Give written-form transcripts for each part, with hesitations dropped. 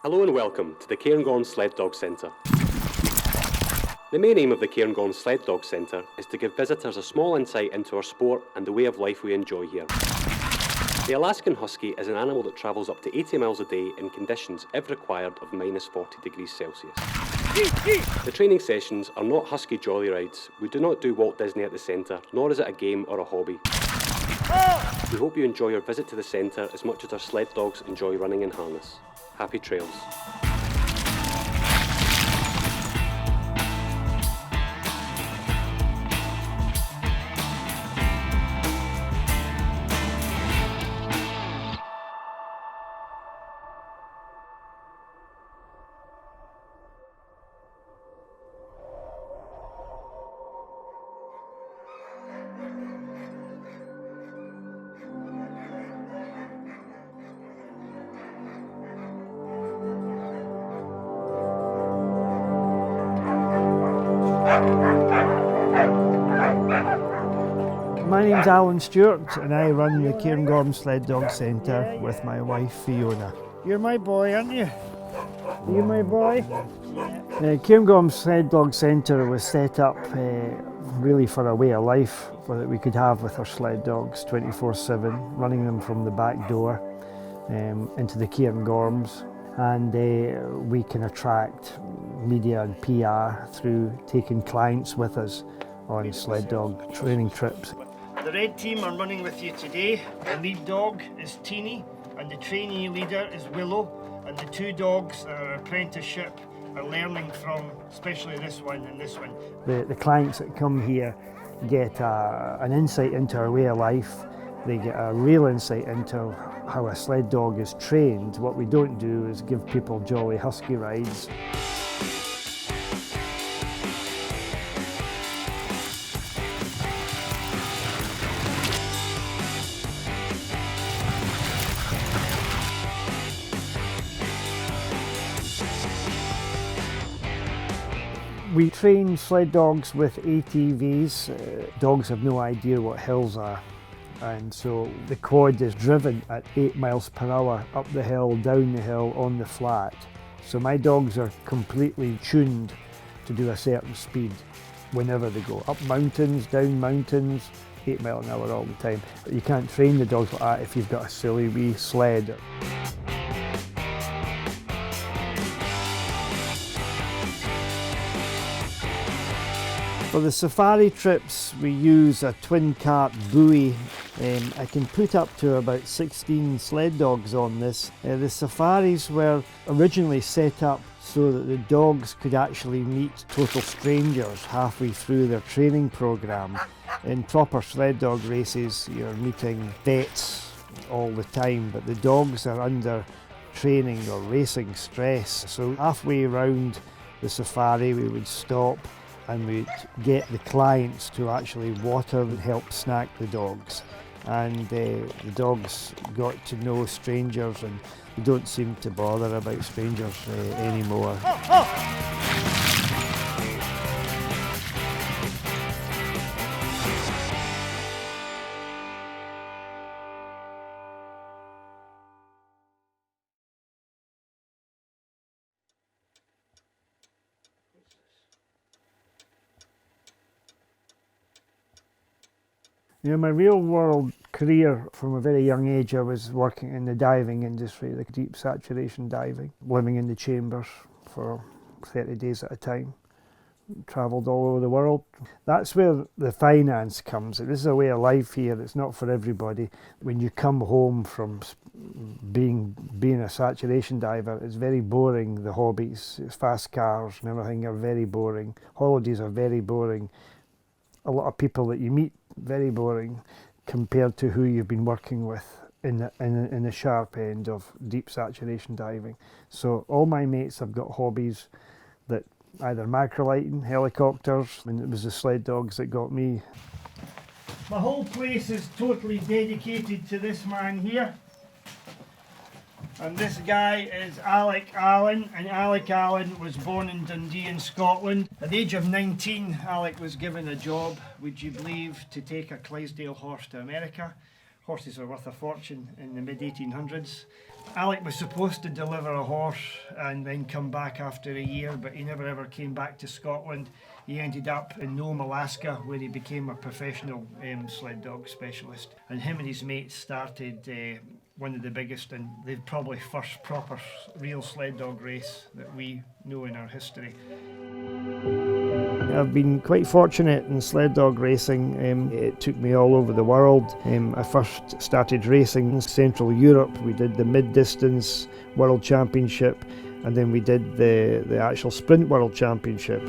Hello and welcome to the Cairngorm Sled Dog Centre. The main aim of the Cairngorm Sled Dog Centre is to give visitors a small insight into our sport and the way of life we enjoy here. The Alaskan Husky is an animal that travels up to 80 miles a day in conditions if required of minus 40 degrees Celsius. The training sessions are not husky jolly rides. We do not do Walt Disney at the centre, nor is it a game or a hobby. We hope you enjoy your visit to the centre as much as our sled dogs enjoy running in harness. Happy trails. My name's Alan Stewart and I run the Cairngorm Sled Dog Centre with my wife Fiona. You're my boy, aren't you? Are you my boy? The Cairngorm Sled Dog Centre was set up really for a way of life that we could have with our sled dogs 24/7, running them from the back door into the Cairngorms, and we can attract media and PR through taking clients with us on sled dog training trips. The red team are running with you today. The lead dog is Teeny and the trainee leader is Willow, and the two dogs that are apprenticeship are learning from, especially this one and this one. The clients that come here get an insight into our way of life. They get a real insight into how a sled dog is trained. What we don't do is give people jolly husky rides. We train sled dogs with ATVs. Dogs have no idea what hills are, and so the quad is driven at 8 miles per hour up the hill, down the hill, on the flat. So my dogs are completely tuned to do a certain speed whenever they go. Up mountains, down mountains, 8 miles an hour all the time. But you can't train the dogs like that if you've got a silly wee sled. For the safari trips, we use a twin cart buoy. I can put up to about 16 sled dogs on this. The safaris were originally set up so that the dogs could actually meet total strangers halfway through their training program. In proper sled dog races, you're meeting vets all the time, but the dogs are under training or racing stress. So halfway around the safari, we would stop and we'd get the clients to actually water and help snack the dogs. And the dogs got to know strangers, and they don't seem to bother about strangers anymore. You know, my real world career from a very young age, I was working in the diving industry, like deep saturation diving, living in the chambers for 30 days at a time, travelled all over the world. That's where the finance comes. This is a way of life here, it's not for everybody. When you come home from being a saturation diver, it's very boring, the hobbies, it's fast cars and everything are very boring. Holidays are very boring. A lot of people that you meet, very boring compared to who you've been working with in the sharp end of deep saturation diving. So all my mates have got hobbies that either macrolighting, helicopters, and it was the sled dogs that got me. My whole place is totally dedicated to this man here. And this guy is Alec Allen, and Alec Allen was born in Dundee in Scotland. At the age of 19, Alec was given a job, would you believe, to take a Clydesdale horse to America. Horses are worth a fortune in the mid-1800s. Alec was supposed to deliver a horse and then come back after a year, but he never ever came back to Scotland. He ended up in Nome, Alaska, where he became a professional sled dog specialist. And him and his mates started one of the biggest and the probably first proper real sled dog race that we know in our history. I've been quite fortunate in sled dog racing. It took me all over the world. I first started racing in Central Europe. We did the mid-distance World Championship, and then we did the actual Sprint World Championship.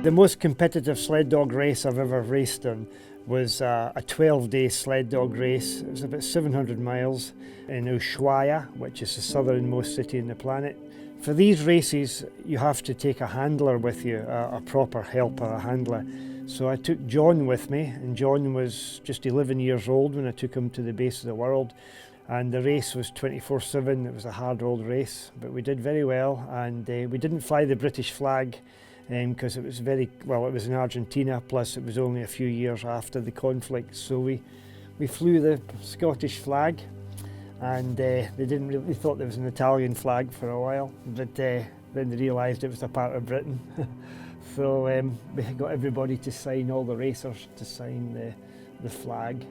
The most competitive sled dog race I've ever raced in was a 12-day sled dog race. It was about 700 miles in Ushuaia, which is the southernmost city on the planet. For these races, you have to take a handler with you, a proper helper, a handler. So I took John with me, and John was just 11 years old when I took him to the base of the world. And the race was 24/7. It was a hard old race, but we did very well. And we didn't fly the British flag because it was it was in Argentina, plus it was only a few years after the conflict. So we flew the Scottish flag. And they thought there was an Italian flag for a while, but then they realised it was a part of Britain. So we got everybody to sign, all the racers to sign the flag.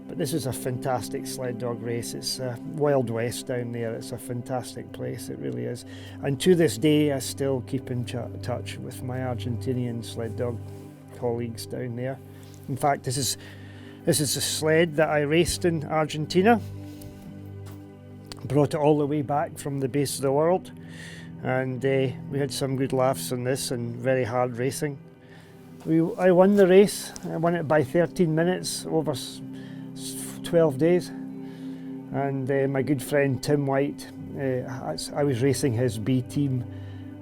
But this is a fantastic sled dog race. It's Wild West down there. It's a fantastic place, it really is. And to this day, I still keep in touch with my Argentinian sled dog colleagues down there. In fact, this is a sled that I raced in Argentina. Brought it all the way back from the base of the world, and we had some good laughs on this and very hard racing. I won the race. I won it by 13 minutes over 12 days, and my good friend Tim White, I was racing his B team,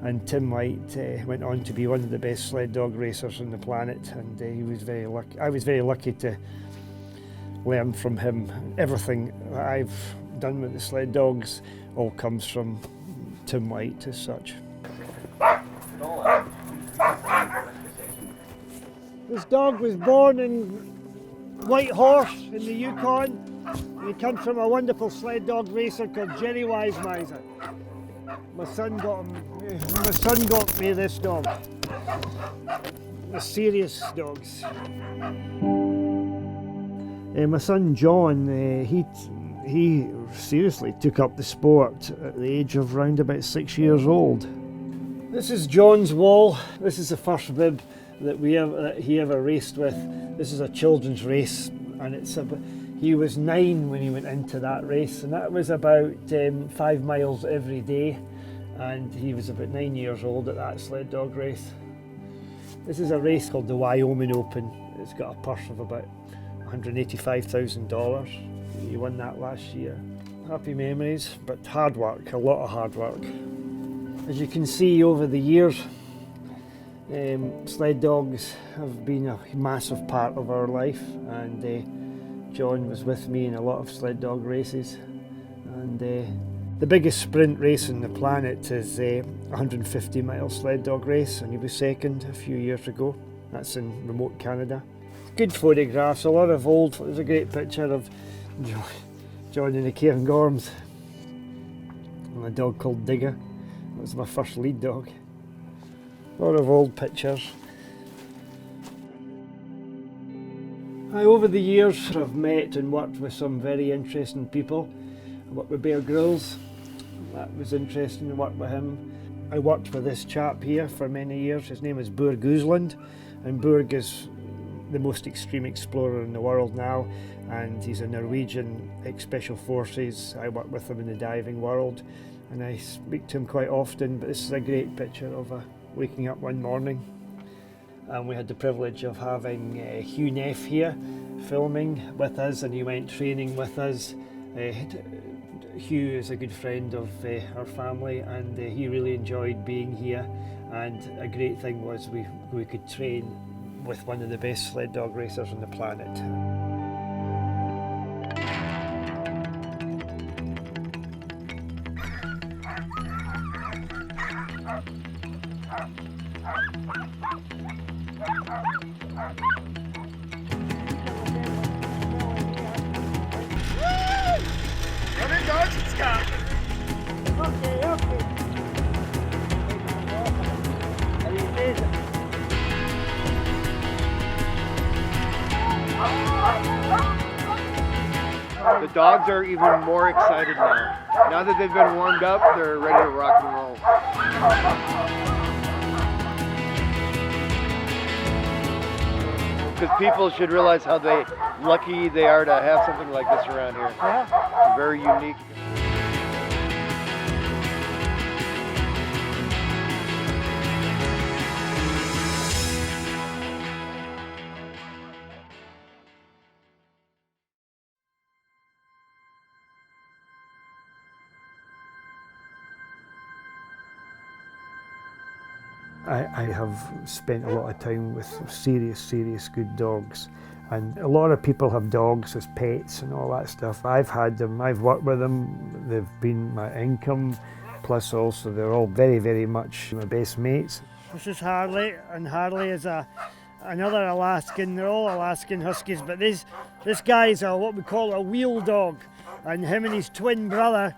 and Tim White went on to be one of the best sled dog racers on the planet, and he was very lucky. I was very lucky to learn from him. Everything I've done with the sled dogs all comes from Tim White as such. This dog was born in Whitehorse in the Yukon. He comes from a wonderful sled dog racer called Jerry Wisemiser. My son got me this dog. The serious dogs. My son John, he seriously took up the sport at the age of round about 6 years old. This is John's wall. This is the first bib that he ever raced with. This is a children's race, and he was 9 when he went into that race, and that was about 5 miles every day, and he was about 9 years old at that sled dog race. This is a race called the Wyoming Open. It's got a purse of about $185,000. He won that last year. Happy memories, but hard work, a lot of hard work. As you can see over the years, sled dogs have been a massive part of our life, and John was with me in a lot of sled dog races. And the biggest sprint race on the planet is a 150-mile sled dog race, and he was second a few years ago. That's in remote Canada. Good photographs, a lot of old. There's a great picture of John and the Cairngorms, and a dog called Digger. That was my first lead dog. A lot of old pictures. Over the years I've met and worked with some very interesting people. I worked with Bear Grylls. That was interesting to work with him. I worked with this chap here for many years. His name is Boer Goosland, and Boer is the most extreme explorer in the world now, and he's a Norwegian ex-Special Forces. I work with him in the diving world, and I speak to him quite often, but this is a great picture of waking up one morning. And we had the privilege of having Hugh Neff here filming with us, and he went training with us. Hugh is a good friend of our family, and he really enjoyed being here, and a great thing was we could train with one of the best sled dog racers on the planet. Scott. Okay, okay. The dogs are even more excited now. Now that they've been warmed up, they're ready to rock and roll. Because people should realize how lucky they are to have something like this around here. It's very unique. I have spent a lot of time with serious good dogs, and a lot of people have dogs as pets and all that stuff. I've had them, I've worked with them, they've been my income, plus also they're all very much my best mates. This is Harley, and Harley is another Alaskan. They're all Alaskan Huskies, but this guy's what we call a wheel dog, and him and his twin brother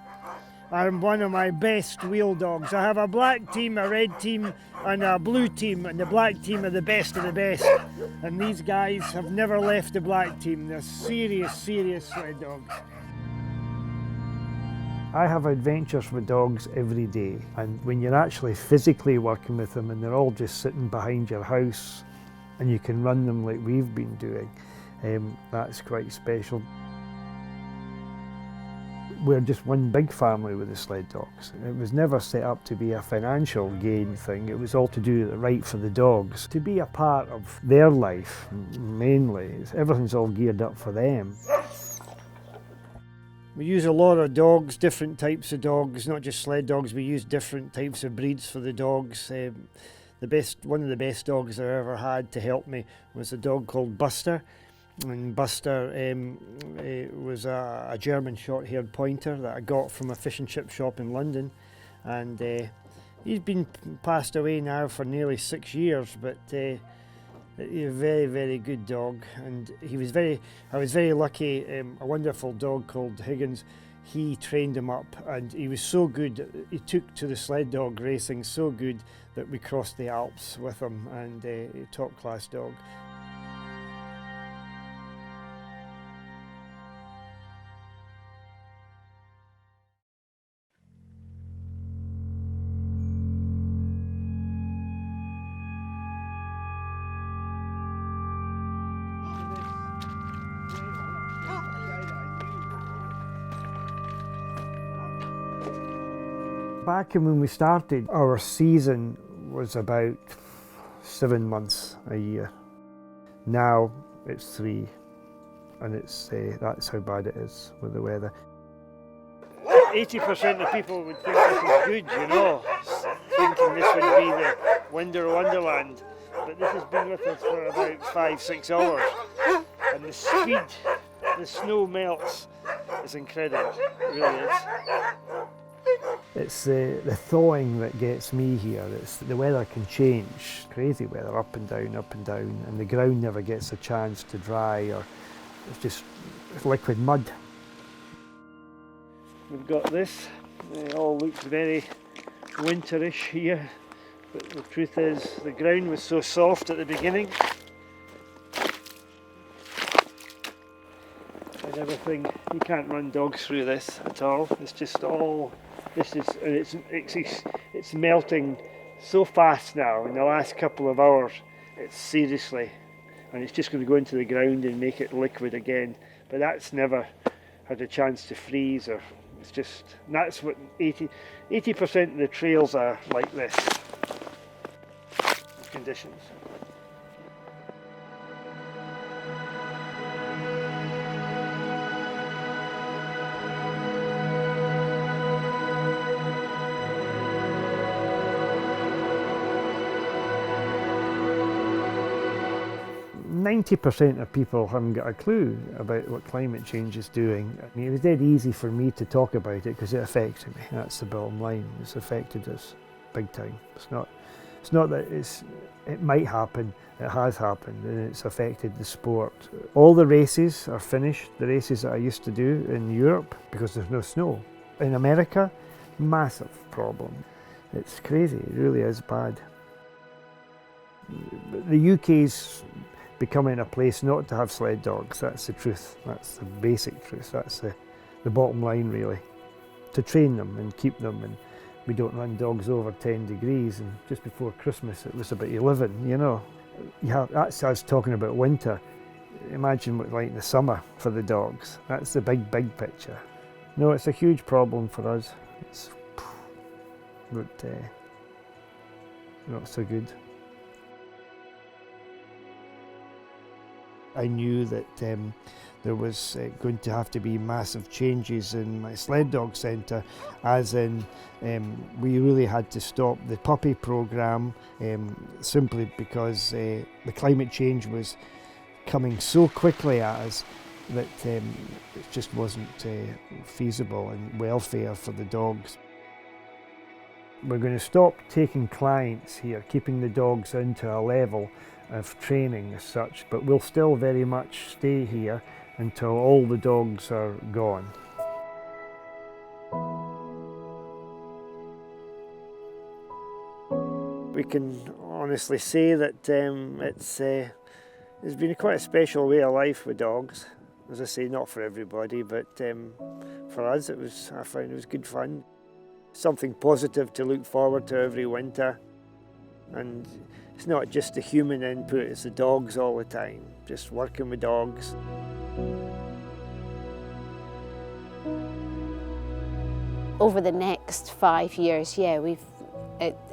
are one of my best wheel dogs. I have a black team, a red team, and a blue team, and the black team are the best of the best. And these guys have never left the black team. They're serious sled dogs. I have adventures with dogs every day, and when you're actually physically working with them and they're all just sitting behind your house and you can run them like we've been doing, that's quite special. We're just one big family with the sled dogs. It was never set up to be a financial gain thing. It was all to do right for the dogs. To be a part of their life, mainly, everything's all geared up for them. We use a lot of dogs, different types of dogs, not just sled dogs. We use different types of breeds for the dogs. One of the best dogs I ever had to help me was a dog called Buster. And Buster was a German short-haired pointer that I got from a fish and chip shop in London, and he's been passed away now for nearly 6 years, but he's a very good dog, and I was very lucky. A wonderful dog called Higgins, he trained him up, and he was so good, he took to the sled dog racing so good that we crossed the Alps with him, and a top-class dog. Back when we started, our season was about 7 months a year. Now it's 3, and that's how bad it is with the weather. 80% of people would think this is good, you know, thinking this would be the winter wonderland, but this has been with us for about 5-6 hours, and the speed the snow melts is incredible, it really is. It's the thawing that gets me here. The weather can change, crazy weather, up and down, and the ground never gets a chance to dry, or it's just liquid mud. We've got this. It all looks very winterish here, but the truth is the ground was so soft at the beginning, and everything. You can't run dogs through this at all. It's just all. It's melting so fast now. In the last couple of hours, it's seriously, and it's just going to go into the ground and make it liquid again. But that's never had a chance to freeze, or it's just, that's what 80% of the trails are like this conditions. 90% of people haven't got a clue about what climate change is doing. I mean, it was dead easy for me to talk about it because it affected me. That's the bottom line. It's affected us big time. It's not that it might happen. It has happened, and it's affected the sport. All the races are finished. The races that I used to do in Europe, because there's no snow. In America, massive problem. It's crazy, it really is bad. The UK's becoming a place not to have sled dogs, that's the truth. That's the basic truth, that's the bottom line really. To train them and keep them, and we don't run dogs over 10 degrees, and just before Christmas it was about 11, you know. Yeah, that's us talking about winter. Imagine what it's like in the summer for the dogs. That's the big picture. No, it's a huge problem for us. It's but not so good. I knew that there was going to have to be massive changes in my sled dog centre, as in we really had to stop the puppy programme simply because the climate change was coming so quickly at us that it just wasn't feasible and welfare for the dogs. We're going to stop taking clients here, keeping the dogs into a level of training as such, but we'll still very much stay here until all the dogs are gone. We can honestly say that it's been quite a special way of life with dogs. As I say, not for everybody, but for us I found it was good fun. Something positive to look forward to every winter. And it's not just the human input, it's the dogs all the time, just working with dogs. Over the next 5 years, yeah,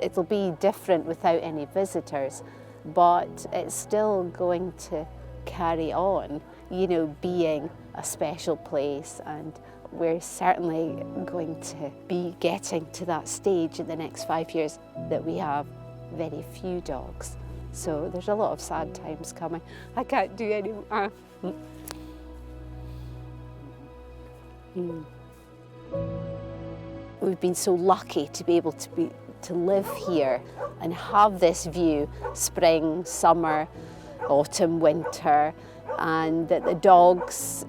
it'll be different without any visitors, but it's still going to carry on, you know, being a special place, and we're certainly going to be getting to that stage in the next 5 years that we have very few dogs. So there's a lot of sad times coming. I can't do any more. We've been so lucky to be able to live here and have this view, spring, summer, autumn, winter, and that the dogs,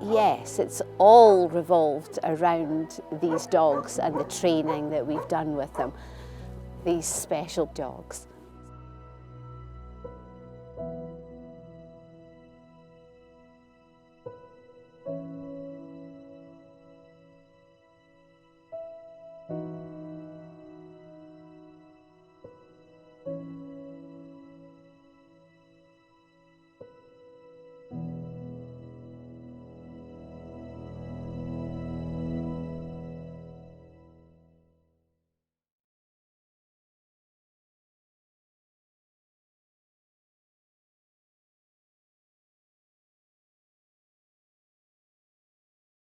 yes, it's all revolved around these dogs and the training that we've done with them, these special dogs.